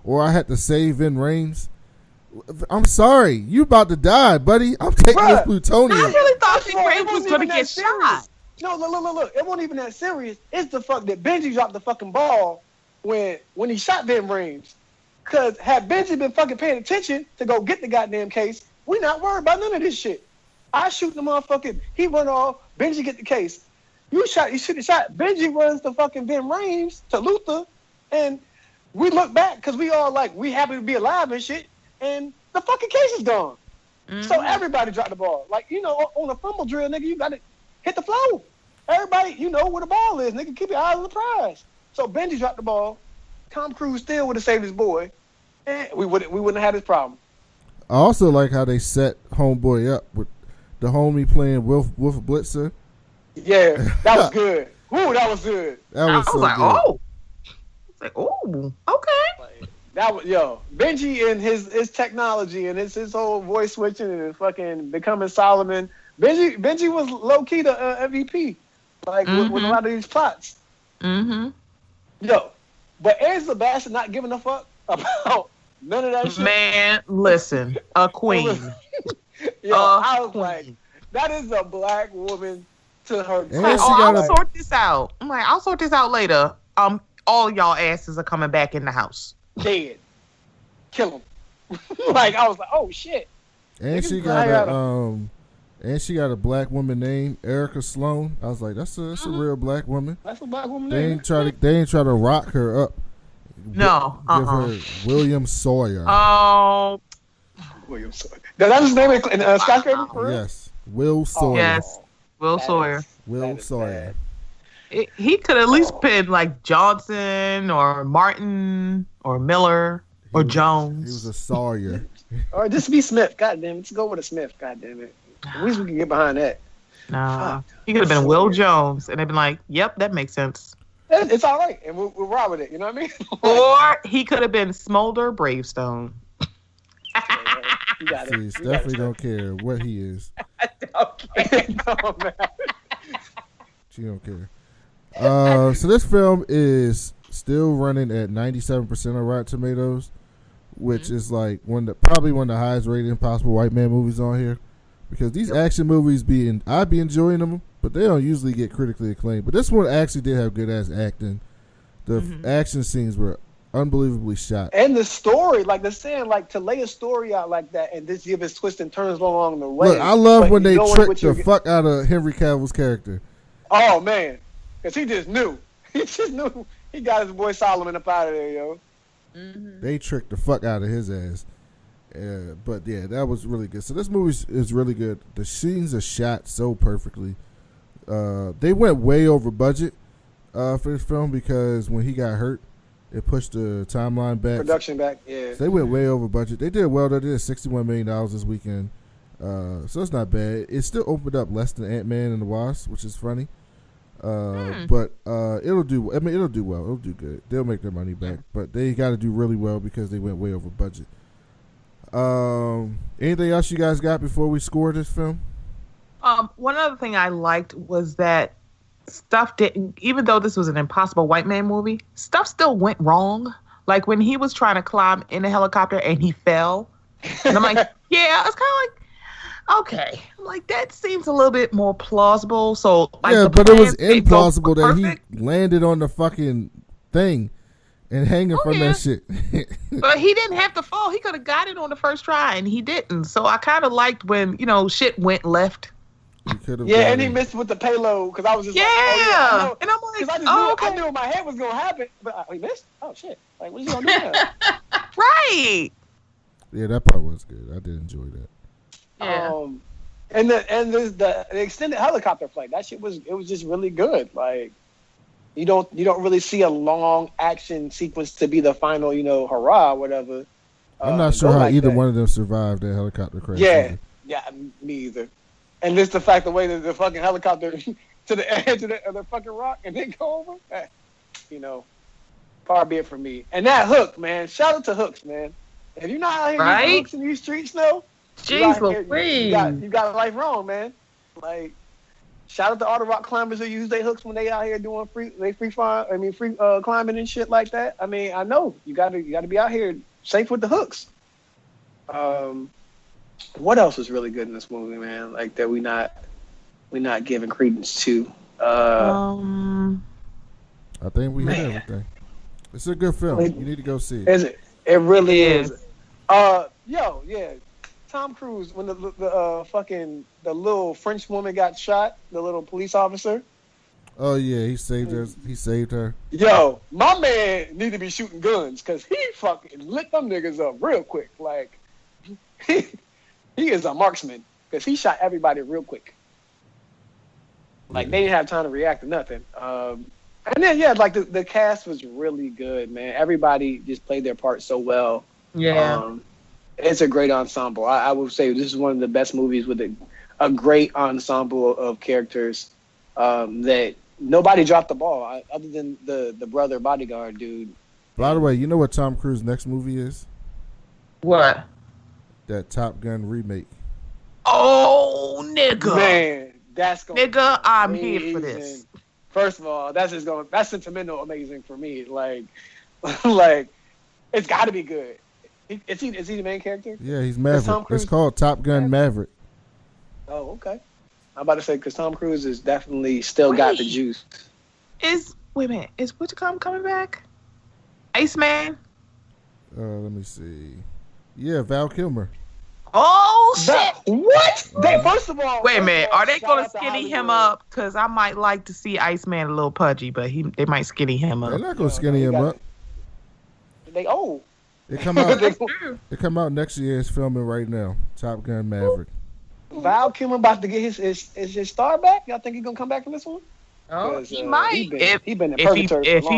or I had to save Ving Rhames, I'm sorry. You about to die, buddy. I'm taking this plutonium. I really thought Ving Rhames was gonna get shot. No, look. It wasn't even that serious. It's the fuck that Benji dropped the fucking ball when he shot Ving Rhames. Because had Benji been fucking paying attention to go get the goddamn case, we not worried about none of this shit. I shoot the motherfucking, he run off, Benji get the case. You should have shot. Benji runs the fucking Ving Rhames to Luther, and we look back because we all like, we happy to be alive and shit, and the fucking case is gone. Mm-hmm. So everybody dropped the ball. Like, on a fumble drill, nigga, you got to hit the floor. Everybody, you know where the ball is, nigga. Keep your eyes on the prize. So Benji dropped the ball. Tom Cruise still would have saved his boy, and we wouldn't have had this problem. I also like how they set Homeboy up with the homie playing Wolf Blitzer. Yeah, that was good. Ooh, that was good. That was so like, good. oh. It's like, oh, okay. That was Benji and his technology and his whole voice switching and fucking becoming Solomon. Benji was low key the MVP, like with a lot of these plots. Mm-hmm. But Angela Bassett not giving a fuck about none of that shit. Man, listen, a queen. I was like, that is a black woman to her. I'll sort this out. I'm like, I'll sort this out later. All y'all asses are coming back in the house. Dead. Kill them. Like, I was like, oh shit. And she got a black woman named Erica Sloan. I was like, that's a real black woman. That's a black woman They name. ain't try to rock her up. No. Give her William Sawyer. Oh. William Sawyer. That's his name in Skyscraper? Yes. Will Sawyer. Yes. Will Sawyer. Will Sawyer. He could at least been like Johnson or Martin or Miller or Jones. He was a Sawyer. Or just be Smith. God damn it. Let's go with a Smith. God damn it. At least we can get behind that. Nah. He could have been Will Jones. And they'd been like, yep, that makes sense. It's all right. And we'll ride with it. You know what I mean? Or he could have been Smolder Bravestone. You got it. See, definitely don't care what he is. I don't care. No, man. She don't care. So this film is still running at 97% on Rotten Tomatoes, which is like probably one of the highest rated Impossible White Man movies on here. Because these action movies I'd be enjoying them, but they don't usually get critically acclaimed. But this one actually did have good ass acting. The action scenes were unbelievably shot. And the story, like they're saying, like to lay a story out like that and just give its twists and turns along the way. Look, I love when they tricked the fuck out of Henry Cavill's character. Oh man, because he just knew. He just knew he got his boy Solomon up out of there, yo. Mm-hmm. They tricked the fuck out of his ass. But yeah, that was really good. So this movie is really good. The scenes are shot so perfectly. They went way over budget for this film because when he got hurt, it pushed the timeline back. Production back, yeah. So they went way over budget. They did well. They did $61 million this weekend. So it's not bad. It still opened up less than Ant-Man and the Wasp, which is funny. But it'll do. I mean, it'll do well. It'll do good. They'll make their money back. But they got to do really well because they went way over budget. Anything else you guys got before we score this film? One other thing I liked was that stuff didn't, even though this was an impossible white man movie, stuff still went wrong. Like when he was trying to climb in a helicopter and he fell. And I'm like, yeah, it's kind of like, okay. I'm like, that seems a little bit more plausible. So, like, yeah, but it was implausible that he landed on the fucking thing and hanging from that shit. But he didn't have to fall. He could have got it on the first try, and he didn't. So I kind of liked when, shit went left. Yeah, and he missed with the payload because I was just and I'm like, I knew my head was gonna happen, but he missed. Oh shit! Like, what is he gonna do now? Right. Yeah, that part was good. I did enjoy that. Yeah. And the extended helicopter flight, that shit was just really good. Like, you don't really see a long action sequence to be the final, hurrah, whatever. I'm not sure how either one of them survived that helicopter crash. Yeah, me either. And just the fact the way that the fucking helicopter to the edge of the fucking rock and then go over, far be it from me. And that hook, man, shout out to hooks, man. If you're not out here using hooks in these streets, though, jeez Louise, you got life wrong, man. Like, shout out to all the rock climbers who use their hooks when they out here doing free climbing and shit like that. I mean, I know you gotta be out here safe with the hooks. What else was really good in this movie, man? Like that we not giving credence to. I think we hit everything. It's a good film. You need to go see it. Is it? It really is. Tom Cruise, when the little French woman got shot, the little police officer. Oh yeah, he saved her. He saved her. Yo, my man need to be shooting guns because he fucking lit them niggas up real quick. Like he is a marksman because he shot everybody real quick. Like they didn't have time to react to nothing. And then like the cast was really good, man. Everybody just played their part so well. Yeah. It's a great ensemble. I would say this is one of the best movies with a great ensemble of characters that nobody dropped the ball other than the brother bodyguard dude. By the way, you know what Tom Cruise's next movie is? What? that Top Gun remake. Oh, nigga. Man, that's going to nigga, I'm here for this. First of all, that's sentimental amazing for me. Like, like it's got to be good. Is he the main character? Yeah, he's Maverick. It's called Top Gun Maverick. Oh, okay. I'm about to say, because Tom Cruise is definitely still got the juice. Wait a minute. Is what's coming back? Iceman? Let me see. Yeah, Val Kilmer. Oh, shit. What? First of all. Wait a minute. Are they going to skinny him up? Because I might like to see Iceman a little pudgy, but they might skinny him up. They're not going to skinny him up. They old. It come out next year. It's filming right now. Top Gun Maverick. Val Kilmer about to get his star back? Y'all think he's going to come back from this one? Oh, he might. If he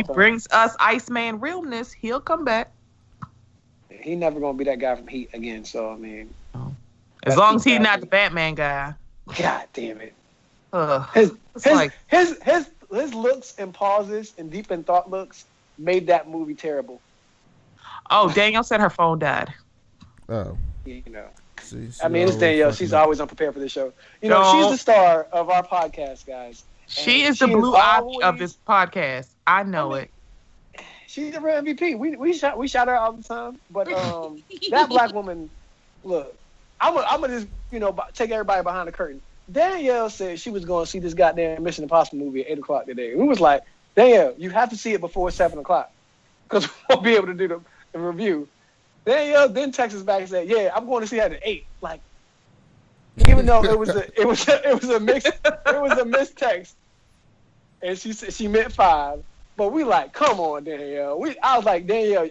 brings us Iceman realness, he'll come back. He never gonna be that guy from Heat again. So I mean, as long as he's not the Batman guy. God damn it! His looks and pauses and deep in thought looks made that movie terrible. Oh, Danielle said her phone died. Oh, you know. See, I mean, it's Danielle. She's always unprepared for the show. You know, she's the star of our podcast, guys. She is the blue eye of this podcast. I know it. She's the real MVP. We shout her all the time. But that black woman, look, I'm gonna just take everybody behind the curtain. Danielle said she was going to see this goddamn Mission Impossible movie at 8:00 today. We was like, Danielle, you have to see it before 7:00 because we won't be able to do the review. Danielle then texted us back and said, yeah, I'm going to see that at 8. Like, even though it was a mixed text, and she said she meant 5. But we like, come on, Danielle. I was like, Danielle,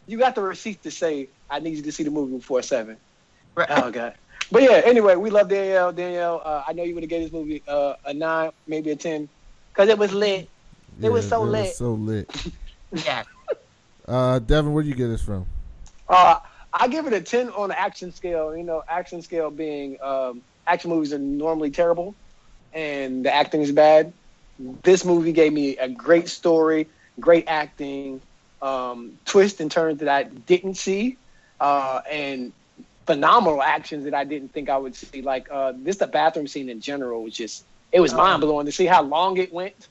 you got the receipt to say I need you to see the movie before 7. Right. Oh God. But yeah, anyway, we love Danielle. Danielle, I know you would have gave this movie a 9, maybe a 10, because it was lit. It was so lit. Was so lit. Yeah. Devin, where do you get this from? I give it a 10 on the action scale. You know, action scale being action movies are normally terrible, and the acting is bad. This movie gave me a great story, great acting, twists and turns that I didn't see, and phenomenal actions that I didn't think I would see. Like the bathroom scene in general was just, it was mind blowing to see how long it went.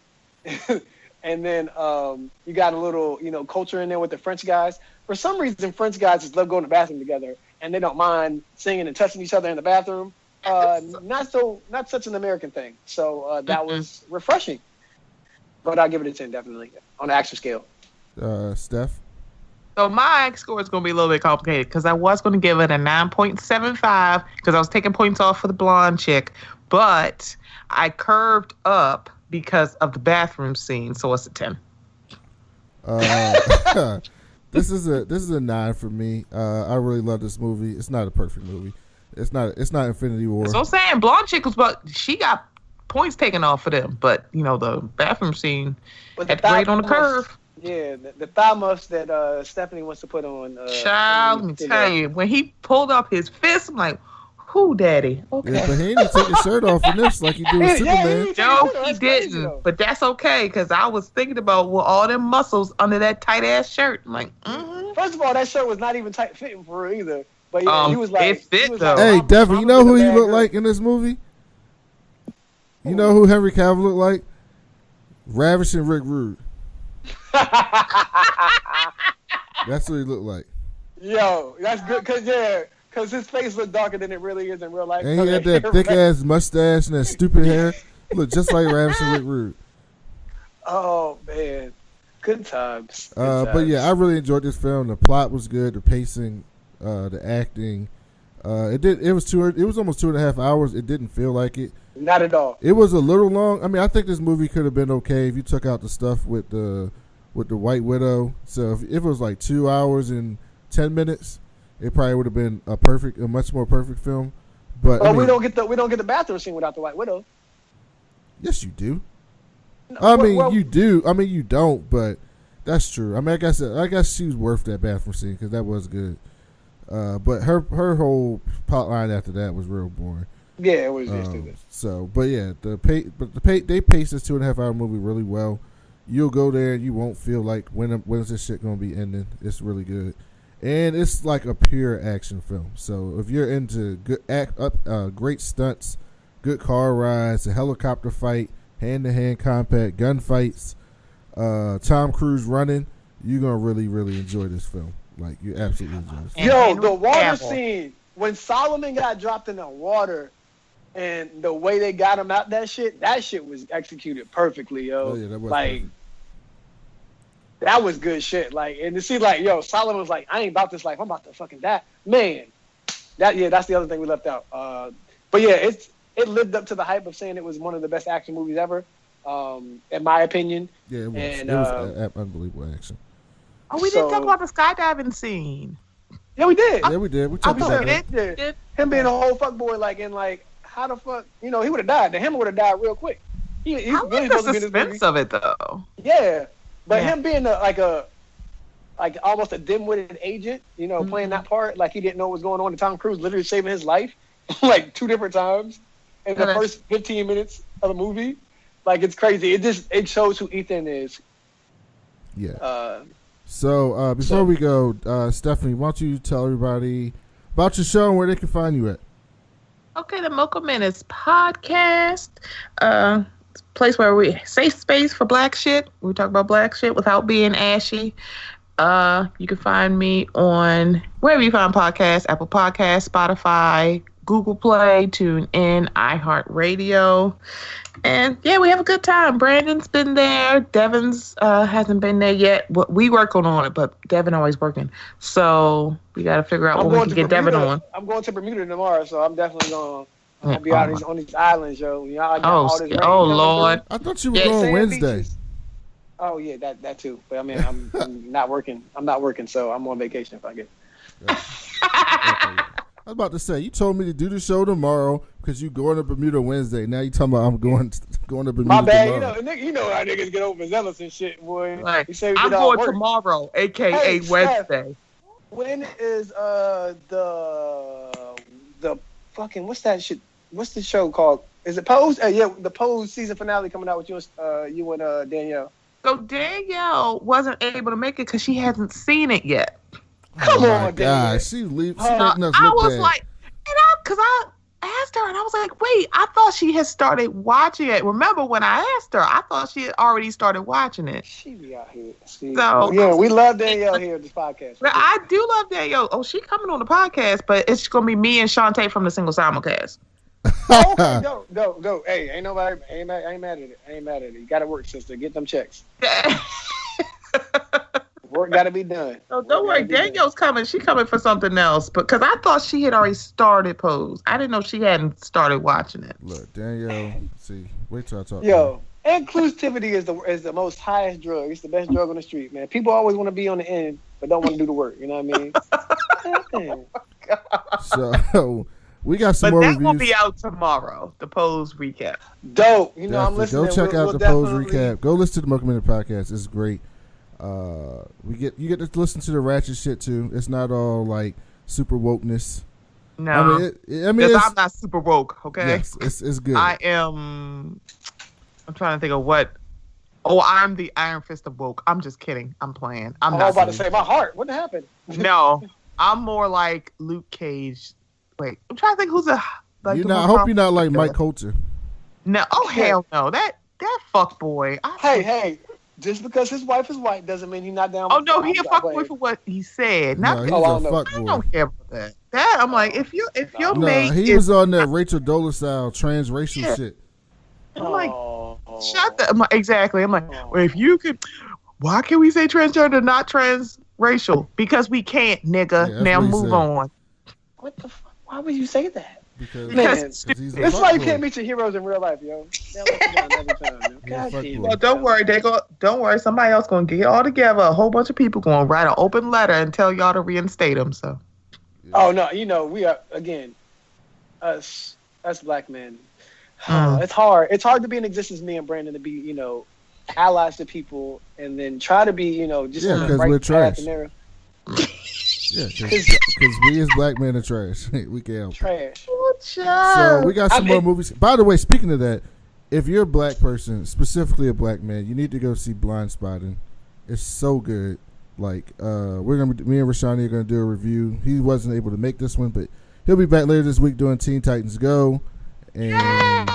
And then you got a little, culture in there with the French guys. For some reason, French guys just love going to the bathroom together, and they don't mind singing and touching each other in the bathroom. Not such an American thing. So that was refreshing. But I'll give it a 10, definitely, on the action scale. Steph? So my score is going to be a little bit complicated because I was going to give it a 9.75 because I was taking points off for the blonde chick, but I curved up because of the bathroom scene, so it's a 10. This is a 9 for me. I really love this movie. It's not a perfect movie. It's not Infinity War. So I'm saying blonde chick she got points taken off for them, but the bathroom scene had great on the curve. Yeah, the thigh muffs that Stephanie wants to put on. Child, let me tell you, when he pulled up his fist, I'm like, "Who, daddy?" Okay. Yeah, but he didn't take his shirt off in this like he did with Superman. No, he didn't. But that's okay, because I was thinking about all them muscles under that tight ass shirt. I'm like, First of all, that shirt was not even tight fitting for her either. But yeah, he was like, it fit though. Hey, Devin, you know who he looked like in this movie? You know who Henry Cavil looked like? Ravishing Rick Rude. That's what he looked like. Yo, that's good, because his face looked darker than it really is in real life. And he had that thick ass mustache and that stupid hair. Looked just like Ravishing Rick Rude. Oh man, good times. But yeah, I really enjoyed this film. The plot was good. The pacing, the acting. It was almost 2.5 hours. It didn't feel like it. Not at all. It was a little long. I mean, I think this movie could have been okay if you took out the stuff with the White Widow. So if it was like 2 hours and 10 minutes, it probably would have been a much more perfect film. But we don't get the bathroom scene without the White Widow. Yes, you do. No, you do. I mean, you don't, but that's true. I mean, I guess she was worth that bathroom scene because that was good. But her whole plot line after that was real boring. Yeah, it was just stupid. So, but yeah, they paced this 2.5 hour movie really well. You'll go there and you won't feel like when is this shit gonna be ending. It's really good, and it's like a pure action film. So if you're into good great stunts, good car rides, a helicopter fight, hand-to-hand combat gunfights, Tom Cruise running, you're gonna really, really enjoy this film. Like you absolutely enjoy this film. Yo, the water scene when Solomon got dropped in the water. And the way they got him out that shit was executed perfectly, yo. Oh, yeah, that was like, perfect. That was good shit. Like, and to see, like, yo, Solomon was like, I ain't about this life. I'm about to fucking die. Man, that's the other thing we left out. But yeah, it lived up to the hype of saying it was one of the best action movies ever, in my opinion. Yeah, it was. And, it was unbelievable action. Oh, we didn't talk about the skydiving scene. Yeah, we did. Yeah, we did. We talked about that. Yeah. Him being a whole fuckboy, like, and like, how the fuck, he would have died. The hammer would have died real quick. He's really supposed to be in this movie. Suspense of it though. Yeah, but him being like almost a dim-witted agent, playing that part, like he didn't know what was going on. And Tom Cruise literally saving his life like 2 different times in the first 15 minutes of the movie. Like it's crazy. It shows who Ethan is. Yeah. So before we go, Stephanie, why don't you tell everybody about your show and where they can find you at? Okay, the Mocha Minutes podcast. It's a place where safe space for black shit. We talk about black shit without being ashy. You can find me on wherever you find podcasts, Apple Podcasts, Spotify, Google Play, TuneIn, iHeartRadio. And yeah, we have a good time. Brandon's been there. Devin's hasn't been there yet. We working on it, but Devin always working. So we got to figure out when we can get Devin on. I'm going to Bermuda tomorrow, so I'm definitely going to be out on these islands, yo. Oh Lord. I thought you were going Wednesday. Oh yeah, that too. But I mean, I'm not working. I'm not working, so I'm on vacation if I get. Yeah. Okay. I was about to say, you told me to do the show tomorrow because you going to Bermuda Wednesday. Now you talking about I'm going to Bermuda My bad. tomorrow. You know how niggas get overzealous and shit, boy. Like, Say I'm going tomorrow, aka Wednesday. Steph, when is the fucking what's that shit? What's the show called? Is it Pose? Yeah, the Pose season finale coming out with you and Danielle. So Danielle wasn't able to make it because she hasn't seen it yet. Come on, Danielle. She leaves. I was like, because I asked her and I was like, wait, I thought she had started watching it. Remember when I asked her, I thought she had already started watching it. She be out here. So yeah, we love Danielle here at this podcast. But I do love Danielle. Oh, she coming on the podcast, but it's gonna be me and Shantae from the Single Simulcast. Okay, go. Hey, ain't nobody. I ain't mad at it. You got to work, sister. Get them checks. Work got to be done. Oh, don't worry. Danielle's coming. She coming for something else. Because I thought she had already started Pose. I didn't know she hadn't started watching it. Look, Danielle. See, wait till I talk. Yo, inclusivity is the most highest drug. It's the best drug on the street, man. People always want to be on the end, but don't want to do the work. You know what I mean? So. We got some more reviews. But that will be out tomorrow, the Pose recap. Dope. You know, I'm listening. Go check out the Pose recap. Go listen to the Mocha Minutes podcast. It's great. You get to listen to the ratchet shit too. It's not all like super wokeness. No. I mean, I'm not super woke, okay? Yes, it's good. I'm trying to think of what. Oh, I'm the Iron Fist of woke. I'm just kidding. I'm playing. I was about to say my heart. What happened? No. I'm more like Luke Cage. Wait, I'm trying to think who's a. Like, I hope you're not like Mike Coulter. No, hell no. That fuck boy. Hey, just because his wife is white doesn't mean he's not down. Oh no, he a fuck boy for what he said. No, he's a fuck boy. I don't care about that. That I'm like, if your mate, he was on that Rachel Dolezal style transracial shit. I'm like, shut the exactly. I'm like, well, if you could, why can't we say transgender, not transracial? Because we can't, nigga. Yeah, now move on. What the fuck? Why would you say that? Because that's why you can't meet your heroes in real life, yo. Well, don't worry. Don't worry. Somebody else gonna get all together. A whole bunch of people gonna write an open letter and tell y'all to reinstate them. So. Yeah. Oh no, we are again. Us black men. It's hard. It's hard to be in existence, me and Brandon, to be allies to people, and then try to be just on the right path and narrow. Yeah, because we as black men are trash. We can't help trash. So we got some more movies. By the way, speaking of that, if you're a black person, specifically a black man, you need to go see Blind Spotting. It's so good. Like me and Rashani are gonna do a review. He wasn't able to make this one, but he'll be back later this week doing Teen Titans Go. And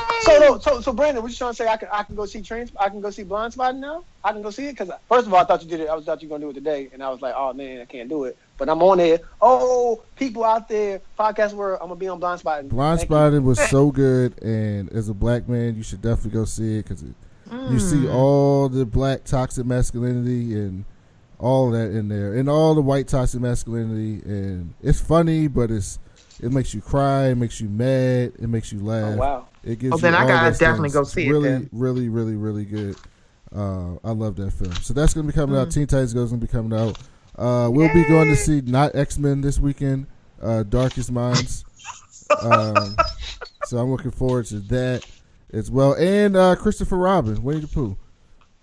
so Brandon, what you trying to say? I can go see I can go see Blind Spotting now. I can go see it because first of all, I thought you did it. I thought you were gonna do it today, and I was like, oh man, I can't do it. But I'm on it. Oh, people out there, podcast world, I'm gonna be on Blind Spotting. Blind Spotting was so good, and as a black man, you should definitely go see it because you see all the black toxic masculinity and all that in there, and all the white toxic masculinity, and it's funny, but it makes you cry, it makes you mad, it makes you laugh. Oh wow! It gives. Then I gotta definitely definitely go see it. Then. Really, really, really good. I love that film. So that's gonna be coming out. Teen Titans Go is gonna be coming out. We'll be going to see not X-Men this weekend, Darkest Minds. So I'm looking forward to that as well. And Christopher Robin, Winnie the Pooh.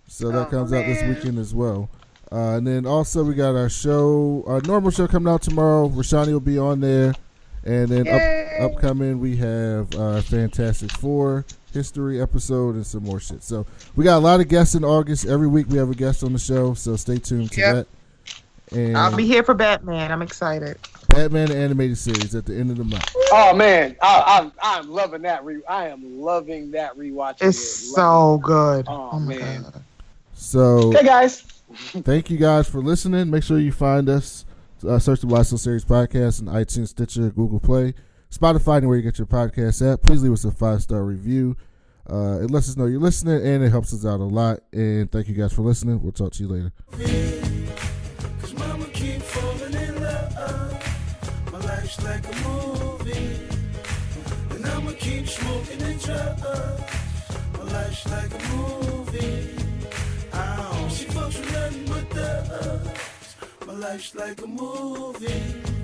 So that comes out this weekend as well. And then also we got our show, our normal show coming out tomorrow. Rashani will be on there. And then upcoming we have Fantastic Four history episode and some more shit. So we got a lot of guests in August. Every week we have a guest on the show. So stay tuned to that. And I'll be here for Batman. I'm excited. Batman animated series at the end of the month. Oh man, I'm loving that. I am loving that rewatching. It's so good. Oh man. God. So hey guys, thank you guys for listening. Make sure you find us. Search the Why So Series podcast on iTunes, Stitcher, Google Play, Spotify, and where you get your podcasts at. Please leave us a 5-star review. It lets us know you're listening, and it helps us out a lot. And thank you guys for listening. We'll talk to you later. Mama keep falling in love. My life's like a movie, and I'ma keep smoking and drugs. My life's like a movie. I don't life's like a movie.